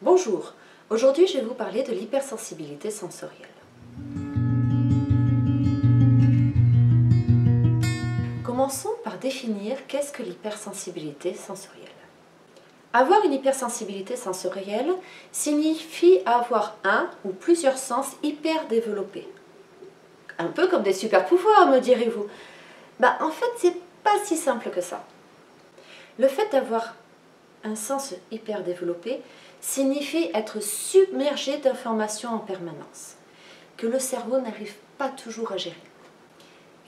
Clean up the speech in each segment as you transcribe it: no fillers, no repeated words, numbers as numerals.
Bonjour, aujourd'hui je vais vous parler de l'hypersensibilité sensorielle. Commençons par définir qu'est-ce que l'hypersensibilité sensorielle. Avoir une hypersensibilité sensorielle signifie avoir un ou plusieurs sens hyper développés. Un peu comme des super pouvoirs, me direz-vous. En fait, c'est pas si simple que ça. Le fait d'avoir un sens hyper développé signifie être submergé d'informations en permanence, que le cerveau n'arrive pas toujours à gérer.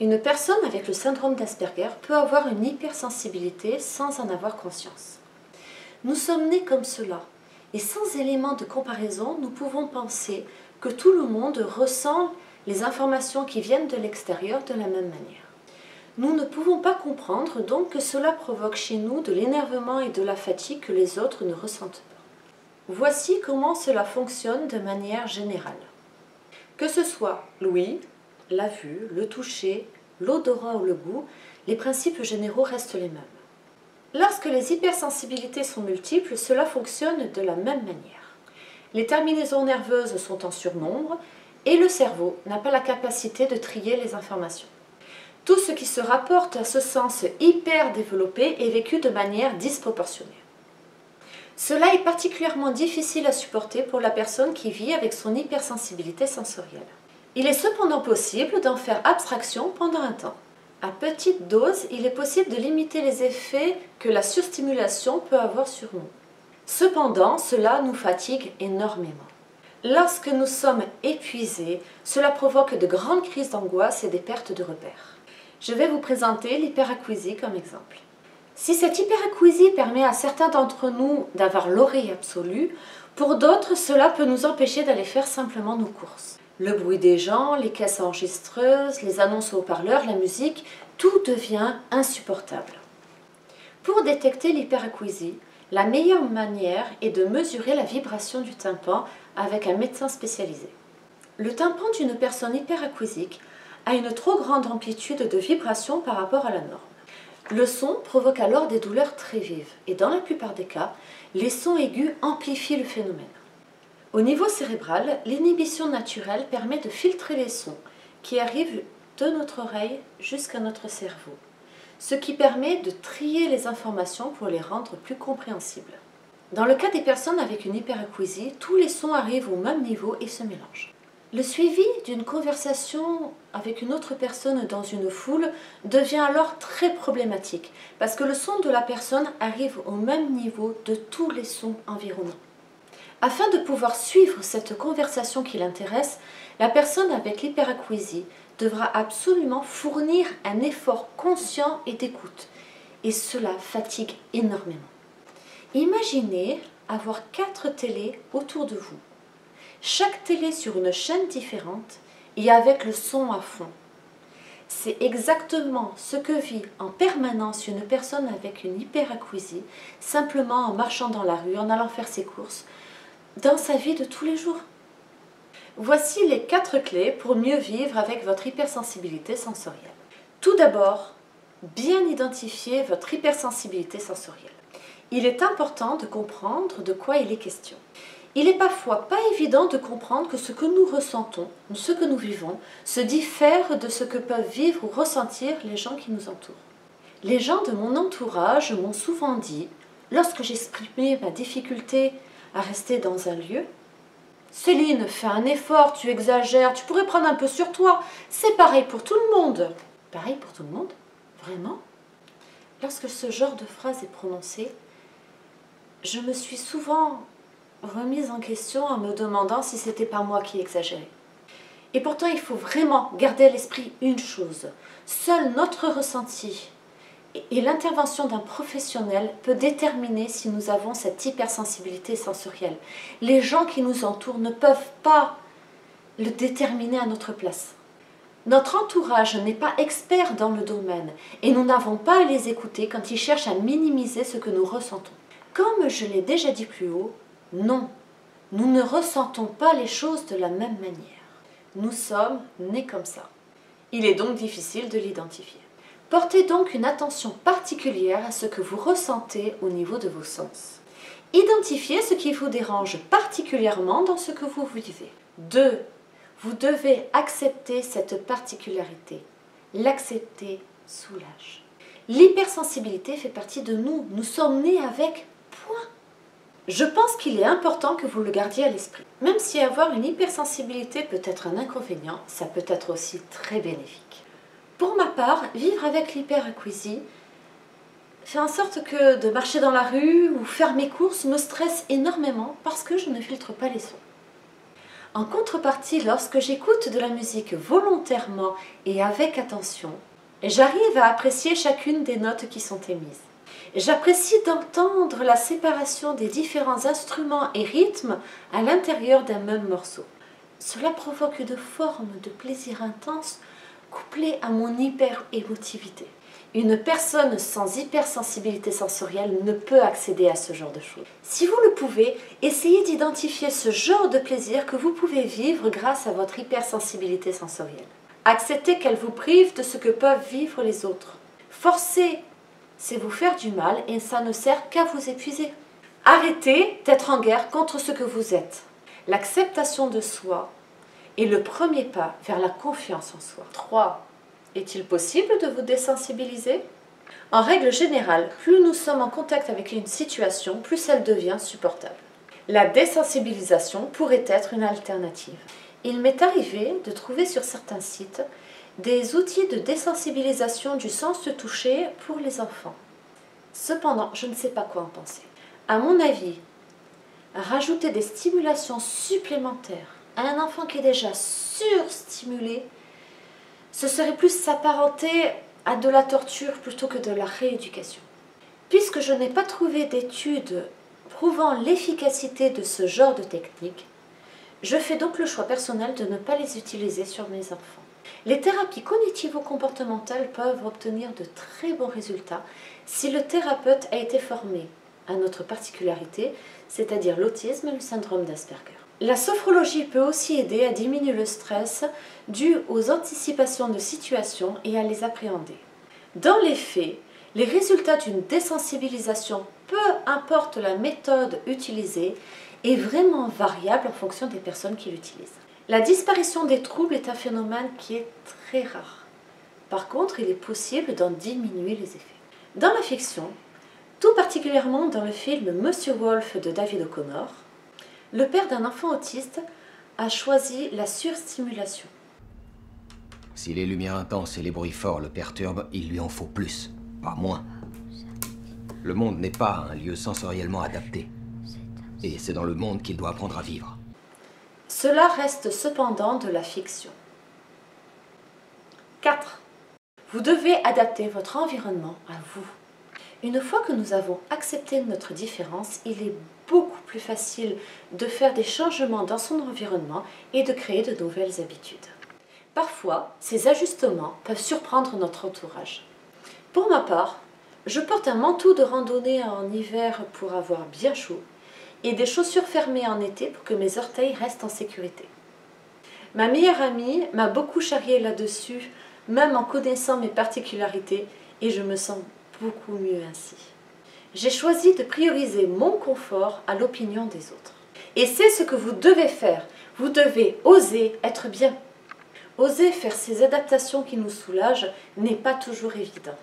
Une personne avec le syndrome d'Asperger peut avoir une hypersensibilité sans en avoir conscience. Nous sommes nés comme cela, et sans élément de comparaison, nous pouvons penser que tout le monde ressent les informations qui viennent de l'extérieur de la même manière. Nous ne pouvons pas comprendre donc que cela provoque chez nous de l'énervement et de la fatigue que les autres ne ressentent pas. Voici comment cela fonctionne de manière générale. Que ce soit l'ouïe, la vue, le toucher, l'odorat ou le goût, les principes généraux restent les mêmes. Lorsque les hypersensibilités sont multiples, cela fonctionne de la même manière. Les terminaisons nerveuses sont en surnombre et le cerveau n'a pas la capacité de trier les informations. Tout ce qui se rapporte à ce sens hyper développé est vécu de manière disproportionnée. Cela est particulièrement difficile à supporter pour la personne qui vit avec son hypersensibilité sensorielle. Il est cependant possible d'en faire abstraction pendant un temps. À petite dose, il est possible de limiter les effets que la surstimulation peut avoir sur nous. Cependant, cela nous fatigue énormément. Lorsque nous sommes épuisés, cela provoque de grandes crises d'angoisse et des pertes de repères. Je vais vous présenter l'hyperacousie comme exemple. Si cette hyperacousie permet à certains d'entre nous d'avoir l'oreille absolue, pour d'autres, cela peut nous empêcher d'aller faire simplement nos courses. Le bruit des gens, les caisses enregistreuses, les annonces au haut-parleur, la musique, tout devient insupportable. Pour détecter l'hyperacousie, la meilleure manière est de mesurer la vibration du tympan avec un médecin spécialisé. Le tympan d'une personne hyperacousique a une trop grande amplitude de vibration par rapport à la norme. Le son provoque alors des douleurs très vives et dans la plupart des cas, les sons aigus amplifient le phénomène. Au niveau cérébral, l'inhibition naturelle permet de filtrer les sons qui arrivent de notre oreille jusqu'à notre cerveau, ce qui permet de trier les informations pour les rendre plus compréhensibles. Dans le cas des personnes avec une hyperacousie, tous les sons arrivent au même niveau et se mélangent. Le suivi d'une conversation avec une autre personne dans une foule devient alors très problématique parce que le son de la personne arrive au même niveau de tous les sons environnants. Afin de pouvoir suivre cette conversation qui l'intéresse, la personne avec l'hyperacousie devra absolument fournir un effort conscient et d'écoute, et cela fatigue énormément. Imaginez avoir 4 télés autour de vous. Chaque télé sur une chaîne différente et avec le son à fond. C'est exactement ce que vit en permanence une personne avec une hyperacousie, simplement en marchant dans la rue, en allant faire ses courses, dans sa vie de tous les jours. Voici les 4 clés pour mieux vivre avec votre hypersensibilité sensorielle. Tout d'abord, bien identifier votre hypersensibilité sensorielle. Il est important de comprendre de quoi il est question. Il est parfois pas évident de comprendre que ce que nous ressentons, ce que nous vivons, se diffère de ce que peuvent vivre ou ressentir les gens qui nous entourent. Les gens de mon entourage m'ont souvent dit, lorsque j'exprimais ma difficulté à rester dans un lieu, « Céline, fais un effort, tu exagères, tu pourrais prendre un peu sur toi, c'est pareil pour tout le monde. » Pareil pour tout le monde? Vraiment? Lorsque ce genre de phrase est prononcée, je me suis souvent remise en question en me demandant si c'était pas moi qui exagérais. Et pourtant, il faut vraiment garder à l'esprit une chose. Seul notre ressenti et l'intervention d'un professionnel peut déterminer si nous avons cette hypersensibilité sensorielle. Les gens qui nous entourent ne peuvent pas le déterminer à notre place. Notre entourage n'est pas expert dans le domaine et nous n'avons pas à les écouter quand ils cherchent à minimiser ce que nous ressentons. Comme je l'ai déjà dit plus haut, non, nous ne ressentons pas les choses de la même manière. Nous sommes nés comme ça. Il est donc difficile de l'identifier. Portez donc une attention particulière à ce que vous ressentez au niveau de vos sens. Identifiez ce qui vous dérange particulièrement dans ce que vous vivez. 2. Vous devez accepter cette particularité. L'accepter soulage. L'hypersensibilité fait partie de nous. Nous sommes nés avec, point. Je pense qu'il est important que vous le gardiez à l'esprit. Même si avoir une hypersensibilité peut être un inconvénient, ça peut être aussi très bénéfique. Pour ma part, vivre avec l'hyperacousie fait en sorte que de marcher dans la rue ou faire mes courses me stresse énormément parce que je ne filtre pas les sons. En contrepartie, lorsque j'écoute de la musique volontairement et avec attention, j'arrive à apprécier chacune des notes qui sont émises. J'apprécie d'entendre la séparation des différents instruments et rythmes à l'intérieur d'un même morceau. Cela provoque une forme de plaisir intense couplée à mon hyper-émotivité. Une personne sans hypersensibilité sensorielle ne peut accéder à ce genre de choses. Si vous le pouvez, essayez d'identifier ce genre de plaisir que vous pouvez vivre grâce à votre hypersensibilité sensorielle. Acceptez qu'elle vous prive de ce que peuvent vivre les autres. Forcer, c'est vous faire du mal et ça ne sert qu'à vous épuiser. Arrêtez d'être en guerre contre ce que vous êtes. L'acceptation de soi est le premier pas vers la confiance en soi. 3. Est-il possible de vous désensibiliser? En règle générale, plus nous sommes en contact avec une situation, plus elle devient supportable. La désensibilisation pourrait être une alternative. Il m'est arrivé de trouver sur certains sites des outils de désensibilisation du sens du toucher pour les enfants. Cependant, je ne sais pas quoi en penser. À mon avis, rajouter des stimulations supplémentaires à un enfant qui est déjà surstimulé, ce serait plus s'apparenter à de la torture plutôt que de la rééducation. Puisque je n'ai pas trouvé d'études prouvant l'efficacité de ce genre de technique, je fais donc le choix personnel de ne pas les utiliser sur mes enfants. Les thérapies cognitivo-comportementales peuvent obtenir de très bons résultats si le thérapeute a été formé à notre particularité, c'est-à-dire l'autisme et le syndrome d'Asperger. La sophrologie peut aussi aider à diminuer le stress dû aux anticipations de situations et à les appréhender. Dans les faits, les résultats d'une désensibilisation, peu importe la méthode utilisée, est vraiment variable en fonction des personnes qui l'utilisent. La disparition des troubles est un phénomène qui est très rare. Par contre, il est possible d'en diminuer les effets. Dans la fiction, tout particulièrement dans le film Monsieur Wolf de David O'Connor, le père d'un enfant autiste a choisi la surstimulation. Si les lumières intenses et les bruits forts le perturbent, il lui en faut plus, pas moins. Le monde n'est pas un lieu sensoriellement adapté. Et c'est dans le monde qu'il doit apprendre à vivre. Cela reste cependant de la fiction. 4. Vous devez adapter votre environnement à vous. Une fois que nous avons accepté notre différence, il est beaucoup plus facile de faire des changements dans son environnement et de créer de nouvelles habitudes. Parfois, ces ajustements peuvent surprendre notre entourage. Pour ma part, je porte un manteau de randonnée en hiver pour avoir bien chaud et des chaussures fermées en été pour que mes orteils restent en sécurité. Ma meilleure amie m'a beaucoup charrié là-dessus, même en connaissant mes particularités, et je me sens beaucoup mieux ainsi. J'ai choisi de prioriser mon confort à l'opinion des autres. Et c'est ce que vous devez faire. Vous devez oser être bien. Oser faire ces adaptations qui nous soulagent n'est pas toujours évident.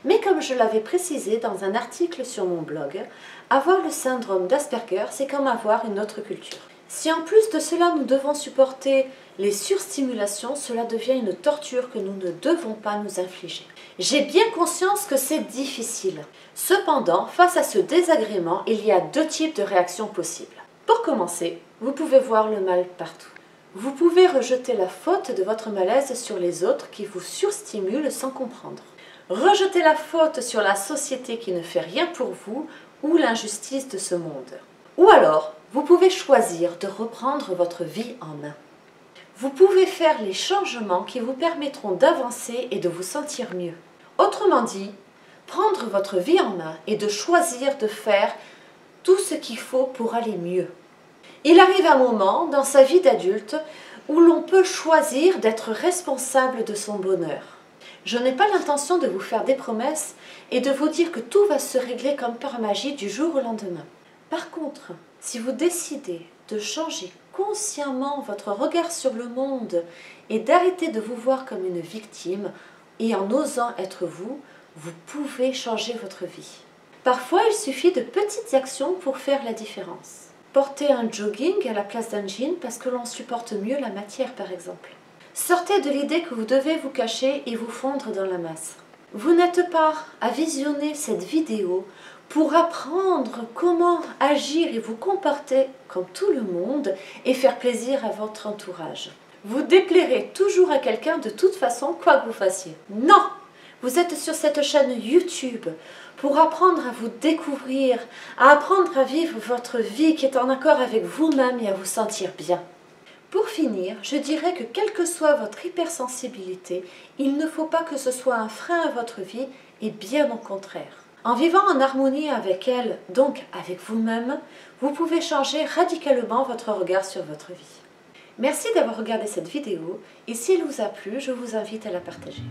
Mais comme je l'avais précisé dans un article sur mon blog, avoir le syndrome d'Asperger, c'est comme avoir une autre culture. Si en plus de cela nous devons supporter les surstimulations, cela devient une torture que nous ne devons pas nous infliger. J'ai bien conscience que c'est difficile. Cependant, face à ce désagrément, il y a 2 types de réactions possibles. Pour commencer, vous pouvez voir le mal partout. Vous pouvez rejeter la faute de votre malaise sur les autres qui vous surstimulent sans comprendre. Rejeter la faute sur la société qui ne fait rien pour vous ou l'injustice de ce monde. Ou alors, vous pouvez choisir de reprendre votre vie en main. Vous pouvez faire les changements qui vous permettront d'avancer et de vous sentir mieux. Autrement dit, prendre votre vie en main et de choisir de faire tout ce qu'il faut pour aller mieux. Il arrive un moment dans sa vie d'adulte où l'on peut choisir d'être responsable de son bonheur. Je n'ai pas l'intention de vous faire des promesses et de vous dire que tout va se régler comme par magie du jour au lendemain. Par contre, si vous décidez de changer consciemment votre regard sur le monde et d'arrêter de vous voir comme une victime et en osant être vous, vous pouvez changer votre vie. Parfois, il suffit de petites actions pour faire la différence. Porter un jogging à la place d'un jean parce que l'on supporte mieux la matière, par exemple. Sortez de l'idée que vous devez vous cacher et vous fondre dans la masse. Vous n'êtes pas à visionner cette vidéo pour apprendre comment agir et vous comporter comme tout le monde et faire plaisir à votre entourage. Vous déplairez toujours à quelqu'un de toute façon, quoi que vous fassiez. Non! Vous êtes sur cette chaîne YouTube pour apprendre à vous découvrir, à apprendre à vivre votre vie qui est en accord avec vous-même et à vous sentir bien. Pour finir, je dirais que quelle que soit votre hypersensibilité, il ne faut pas que ce soit un frein à votre vie et bien au contraire. En vivant en harmonie avec elle, donc avec vous-même, vous pouvez changer radicalement votre regard sur votre vie. Merci d'avoir regardé cette vidéo et si elle vous a plu, je vous invite à la partager.